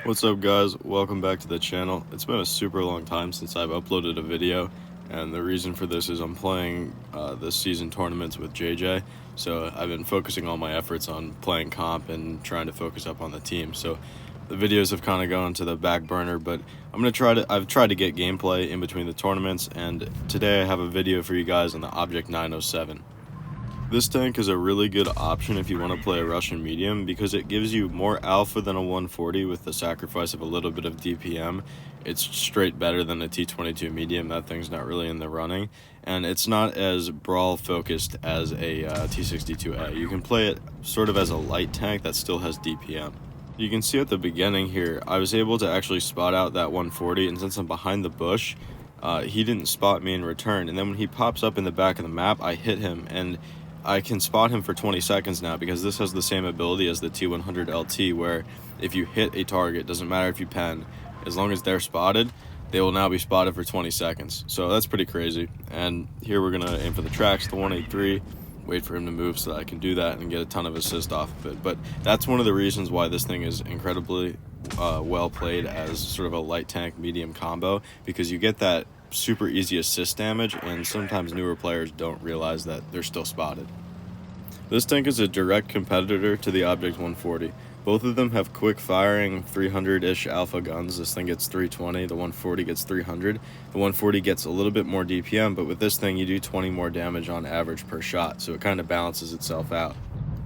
What's up, guys? Welcome back to the channel. It's been a super long time since I've uploaded a video, and the reason for this is I'm playing this season tournaments with JJ, so I've been focusing all my efforts on playing comp and trying to focus up on the team. So the videos have kind of gone to the back burner, but I've tried to get gameplay in between the tournaments, and today I have a video for you guys on the Object 907. This tank is a really good option if you want to play a Russian medium because it gives you more alpha than a 140 with the sacrifice of a little bit of DPM. It's straight better than a T22 medium. That thing's not really in the running, and it's not as brawl focused as a T62A. You can play it sort of as a light tank that still has DPM. You can see at the beginning here, I was able to actually spot out that 140, and since I'm behind the bush, he didn't spot me in return. And then when he pops up in the back of the map, I hit him, and I can spot him for 20 seconds now because this has the same ability as the T100 LT, where if you hit a target, doesn't matter if you pen, as long as they're spotted, they will now be spotted for 20 seconds. So that's pretty crazy. And here we're gonna aim for the tracks, the 183, wait for him to move so that I can do that and get a ton of assist off of it. But that's one of the reasons why this thing is incredibly well played as sort of a light tank medium combo, because you get that super easy assist damage, and sometimes newer players don't realize that they're still spotted. This tank is a direct competitor to the Object 140. Both of them have quick firing 300-ish alpha guns. This thing gets 320, the 140 gets 300. The 140 gets a little bit more DPM, but with this thing you do 20 more damage on average per shot, so it kind of balances itself out.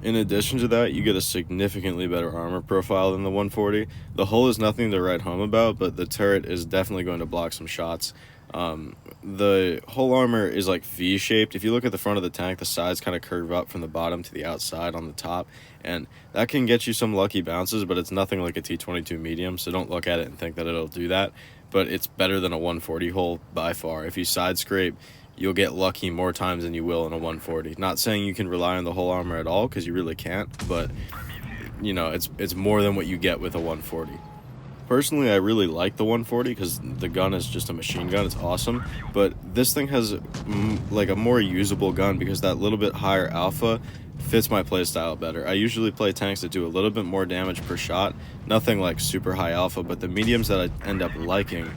In addition to that, you get a significantly better armor profile than the 140. The hull is nothing to write home about, but the turret is definitely going to block some shots. The whole armor is like V-shaped. If you look at the front of the tank, the sides kind of curve up from the bottom to the outside on the top, and that can get you some lucky bounces, but it's nothing like a T22 medium, so don't look at it and think that it'll do that. But it's better than a 140 hull by far. If you side scrape, you'll get lucky more times than you will in a 140. Not saying you can rely on the whole armor at all, because you really can't, but you know, it's more than what you get with a 140. Personally, I really like the 140 because the gun is just a machine gun. It's awesome, but this thing has like a more usable gun because that little bit higher alpha fits my playstyle better. I usually play tanks that do a little bit more damage per shot, nothing like super high alpha, but the mediums that I end up liking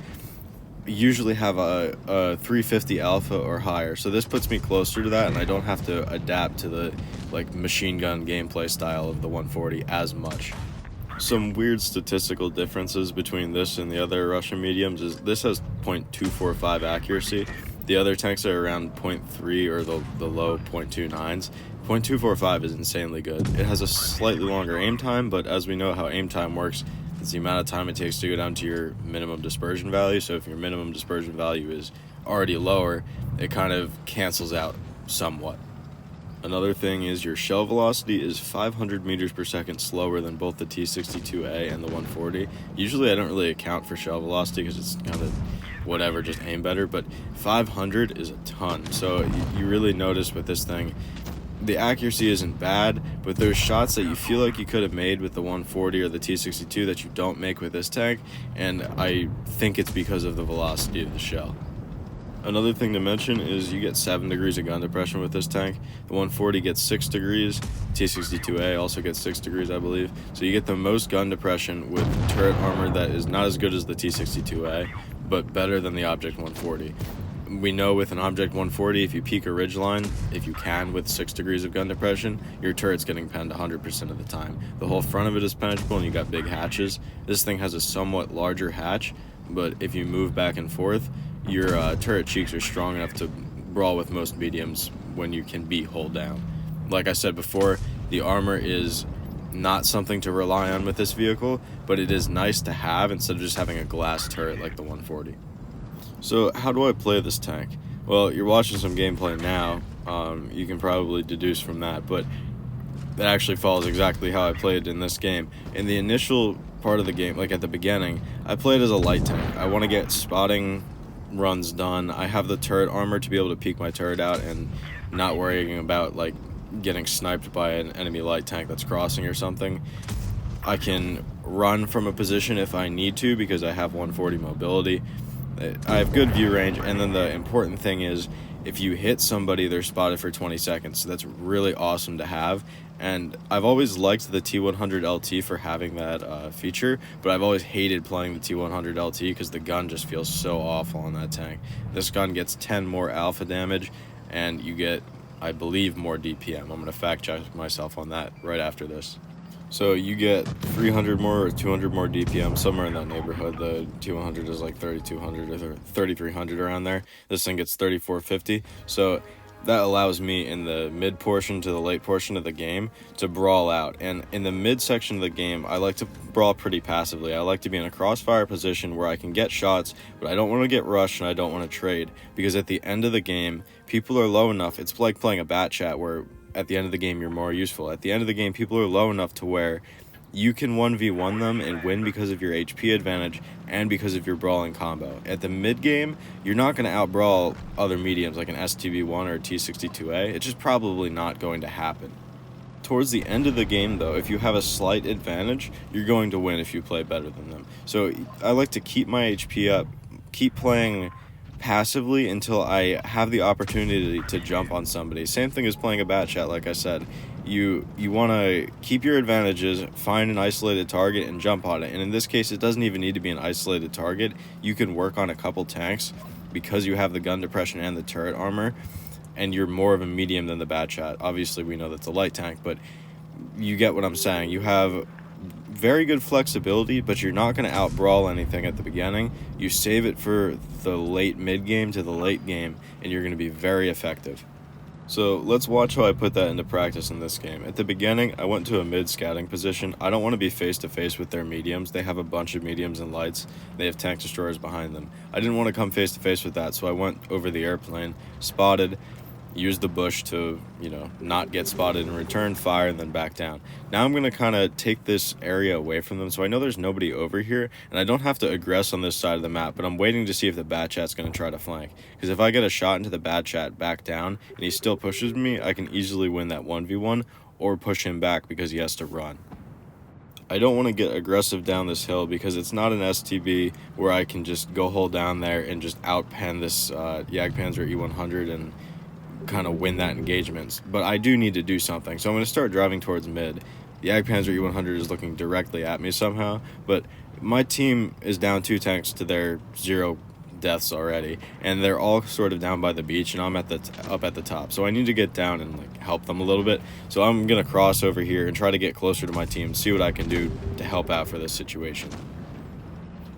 usually have a 350 alpha or higher, so this puts me closer to that, and I don't have to adapt to the like machine gun gameplay style of the 140 as much. Some weird statistical differences between this and the other Russian mediums is this has 0.245 accuracy. The other tanks are around 0.3 or the low 0.29s. 0.245 is insanely good. It has a slightly longer aim time, but as we know how aim time works, it's the amount of time it takes to go down to your minimum dispersion value. So if your minimum dispersion value is already lower, it kind of cancels out somewhat. Another thing is your shell velocity is 500 meters per second slower than both the T62A and the 140. Usually I don't really account for shell velocity because it's kind of whatever, just aim better, but 500 is a ton. So you really notice with this thing, the accuracy isn't bad, but there's shots that you feel like you could have made with the 140 or the T62 that you don't make with this tank, and I think it's because of the velocity of the shell. Another thing to mention is you get 7 degrees of gun depression with this tank. The 140 gets 6 degrees. T62A also gets 6 degrees, I believe. So you get the most gun depression with turret armor that is not as good as the T62A, but better than the Object 140. We know with an Object 140, if you peek a ridgeline, if you can, with 6 degrees of gun depression, your turret's getting penned 100% of the time. The whole front of it is penetrable and you got big hatches. This thing has a somewhat larger hatch, but if you move back and forth, your turret cheeks are strong enough to brawl with most mediums when you can beat hull down. Like I said before, the armor is not something to rely on with this vehicle, but it is nice to have instead of just having a glass turret like the 140. So how do I play this tank? Well, you're watching some gameplay now. You can probably deduce from that, but that actually follows exactly how I played in this game. In the initial part of the game, like at the beginning, I played as a light tank. I want to get spotting runs done. I have the turret armor to be able to peek my turret out and not worrying about like getting sniped by an enemy light tank that's crossing or something. I can run from a position if I need to because I have 140 mobility. I have good view range, and then the important thing is if you hit somebody, they're spotted for 20 seconds. So that's really awesome to have, And I've always liked the T100 LT for having that feature, but I've always hated playing the T100 LT because the gun just feels so awful on that tank. This gun gets 10 more alpha damage, and you get, I believe, more DPM. I'm going to fact check myself on that right after this. So you get 300 more or 200 more DPM, somewhere in that neighborhood. The T100 is like 3200 or 3300 around there. This thing gets 3450. So that allows me in the mid portion to the late portion of the game to brawl out. And in the mid section of the game, I like to brawl pretty passively. I like to be in a crossfire position where I can get shots, but I don't want to get rushed and I don't want to trade. Because at the end of the game, people are low enough. It's like playing a bat chat where at the end of the game you're more useful. At the end of the game, people are low enough to where you can 1v1 them and win because of your HP advantage and because of your brawling combo. At the mid game, you're not going to out-brawl other mediums like an STB1 or a T62A. It's just probably not going to happen. Towards the end of the game, though, if you have a slight advantage, you're going to win if you play better than them. So I like to keep my HP up, keep playing passively until I have the opportunity to jump on somebody. Same thing as playing a bat chat, like I said. You want to keep your advantages, find an isolated target, and jump on it. And in this case, it doesn't even need to be an isolated target. You can work on a couple tanks because you have the gun depression and the turret armor, and you're more of a medium than the bat chat. Obviously, we know that's a light tank, but you get what I'm saying. You have very good flexibility, but you're not going to out-brawl anything at the beginning. You save it for the late mid-game to the late game, and you're going to be very effective. So let's watch how I put that into practice in this game. At the beginning, I went to a mid-scouting position. I don't want to be face-to-face with their mediums. They have a bunch of mediums and lights. They have tank destroyers behind them. I didn't want to come face-to-face with that, so I went over the airplane, spotted, used the bush to, not get spotted and return fire and then back down. Now I'm going to kind of take this area away from them so I know there's nobody over here and I don't have to aggress on this side of the map, but I'm waiting to see if the bat chat's going to try to flank. Because if I get a shot into the bat chat back down and he still pushes me, I can easily win that 1v1 or push him back because he has to run. I don't want to get aggressive down this hill because it's not an STB where I can just go hold down there and just outpen this Jagdpanzer E100 and kind of win that engagement, but I do need to do something, so I'm going to start driving towards mid. The Jagdpanzer E100 is looking directly at me somehow, but my team is down 2 tanks to their 0 deaths already, and they're all sort of down by the beach, and I'm up at the top, so I need to get down and help them a little bit. So I'm going to cross over here and try to get closer to my team, see what I can do to help out for this situation.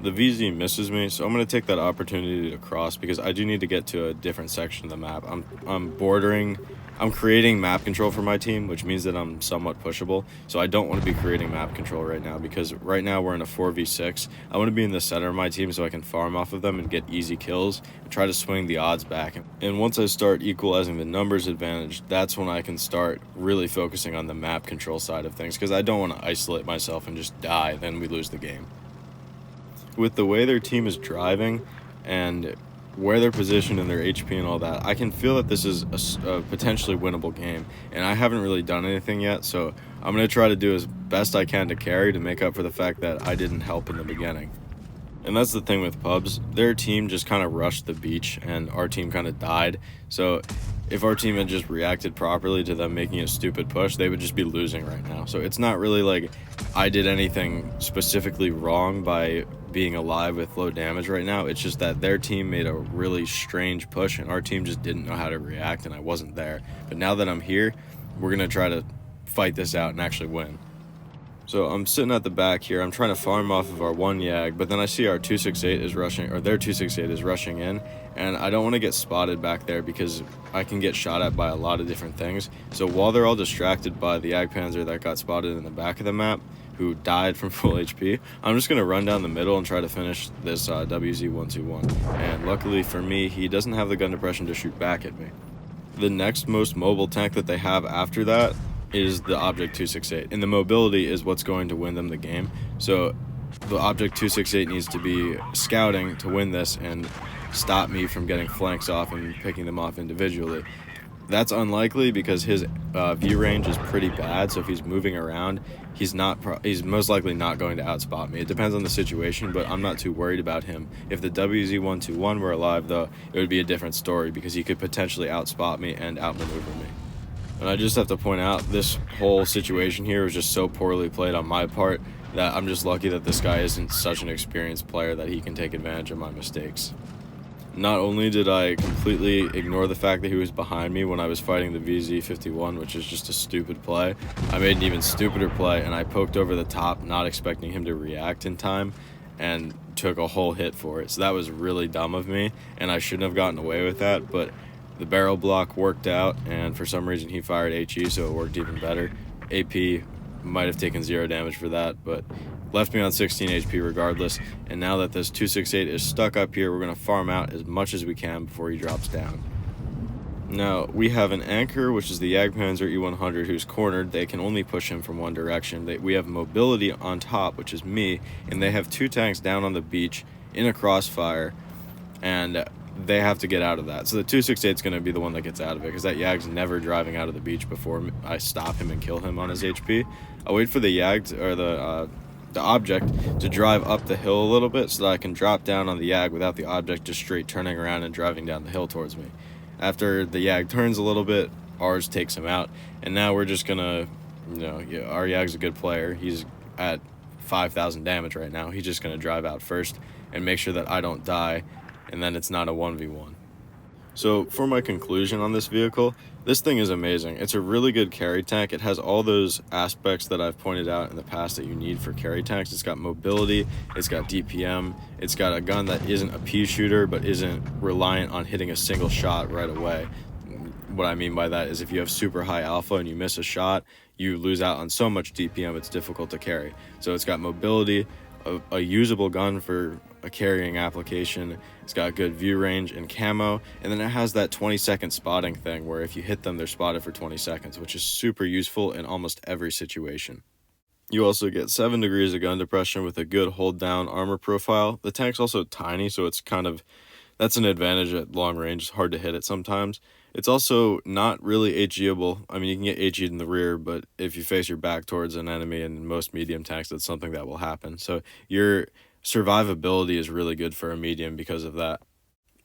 The VZ misses me, so I'm going to take that opportunity to cross because I do need to get to a different section of the map. I'm creating map control for my team, which means that I'm somewhat pushable. So I don't want to be creating map control right now because right now we're in a 4v6. I want to be in the center of my team so I can farm off of them and get easy kills and try to swing the odds back. And once I start equalizing the numbers advantage, that's when I can start really focusing on the map control side of things because I don't want to isolate myself and just die, then we lose the game. With the way their team is driving and where they're positioned and their HP and all that, I can feel that this is a potentially winnable game, and I haven't really done anything yet, so I'm going to try to do as best I can to carry to make up for the fact that I didn't help in the beginning. And that's the thing with pubs, their team just kind of rushed the beach and our team kind of died, so if our team had just reacted properly to them making a stupid push, they would just be losing right now. So it's not really like I did anything specifically wrong by being alive with low damage right now. It's just that their team made a really strange push and our team just didn't know how to react and I wasn't there. But now that I'm here, we're going to try to fight this out and actually win. So I'm sitting at the back here. I'm trying to farm off of our 1 Yag, but then I see our 268 is rushing, or their 268 is rushing in, and I don't want to get spotted back there because I can get shot at by a lot of different things. So while they're all distracted by the Jagdpanzer that got spotted in the back of the map, who died from full HP, I'm just going to run down the middle and try to finish this WZ-121. And luckily for me, he doesn't have the gun depression to shoot back at me. The next most mobile tank that they have after that is the Object 268, and the mobility is what's going to win them the game. So the Object 268 needs to be scouting to win this and stop me from getting flanks off and picking them off individually. That's unlikely because his view range is pretty bad, so if he's moving around, he's most likely not going to outspot me. It depends on the situation, but I'm not too worried about him. If the WZ-121 were alive, though, it would be a different story because he could potentially outspot me and outmaneuver me. And I just have to point out, this whole situation here was just so poorly played on my part that I'm just lucky that this guy isn't such an experienced player that he can take advantage of my mistakes. Not only did I completely ignore the fact that he was behind me when I was fighting the VZ51, which is just a stupid play, I made an even stupider play, and I poked over the top, not expecting him to react in time, and took a whole hit for it. So that was really dumb of me, and I shouldn't have gotten away with that, but the barrel block worked out, and for some reason he fired HE, so it worked even better. AP might have taken 0 damage for that, but left me on 16 HP regardless, and now that this 268 is stuck up here, we're going to farm out as much as we can before he drops down. Now, we have an anchor, which is the Jagdpanzer E100, who's cornered. They can only push him from one direction. We have mobility on top, which is me, and they have 2 tanks down on the beach in a crossfire, and they have to get out of that. So the 268 is going to be the one that gets out of it, because that Jagd's never driving out of the beach before I stop him and kill him on his HP. I'll wait for the Jagd, or the object, to drive up the hill a little bit so that I can drop down on the Jagd without the object just straight turning around and driving down the hill towards me. After the Jagd turns a little bit, ours takes him out, and now we're just gonna, our Jagd's a good player. He's at 5,000 damage right now. He's just gonna drive out first and make sure that I don't die, and then it's not a 1v1. So for my conclusion on this vehicle, this thing is amazing. It's a really good carry tank. It has all those aspects that I've pointed out in the past that you need for carry tanks. It's got mobility, it's got DPM, it's got a gun that isn't a pea shooter but isn't reliant on hitting a single shot right away. What I mean by that is if you have super high alpha and you miss a shot, you lose out on so much DPM it's difficult to carry. So it's got mobility, a usable gun for a carrying application. It's got good view range and camo, and then it has that 20-second spotting thing where if you hit them, they're spotted for 20 seconds, which is super useful in almost every situation. You also get 7 degrees of gun depression with a good hold down armor profile. The tank's also tiny, so it's that's an advantage at long range. It's hard to hit it sometimes. It's also not really HGable. I mean, you can get HG'd in the rear, but if you face your back towards an enemy in most medium tanks, that's something that will happen. So your survivability is really good for a medium because of that.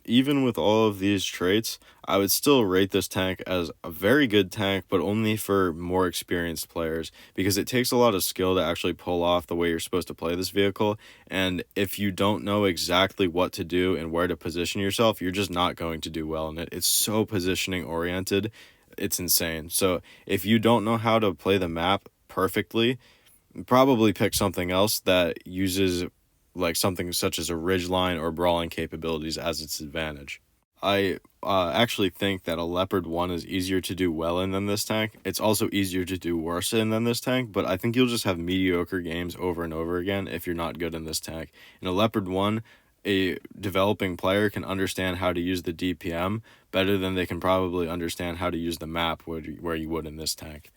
Even with all of these traits, I would still rate this tank as a very good tank, but only for more experienced players, because it takes a lot of skill to actually pull off the way you're supposed to play this vehicle, and if you don't know exactly what to do and where to position yourself, you're just not going to do well in it. It's so positioning oriented, it's insane. So if you don't know how to play the map perfectly, probably pick something else that uses like something such as a ridgeline or brawling capabilities as its advantage. I actually think that a Leopard 1 is easier to do well in than this tank. It's also easier to do worse in than this tank, but I think you'll just have mediocre games over and over again if you're not good in this tank. In a Leopard 1, a developing player can understand how to use the DPM better than they can probably understand how to use the map where you would in this tank.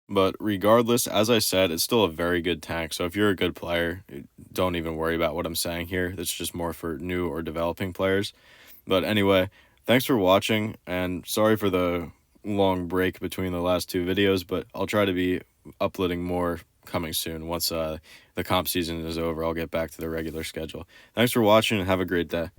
But regardless, as I said, it's still a very good tank, so if you're a good player, don't even worry about what I'm saying here. It's just more for new or developing players. But anyway, thanks for watching, and sorry for the long break between the last 2 videos, but I'll try to be uploading more coming soon. Once the comp season is over, I'll get back to the regular schedule. Thanks for watching, and have a great day.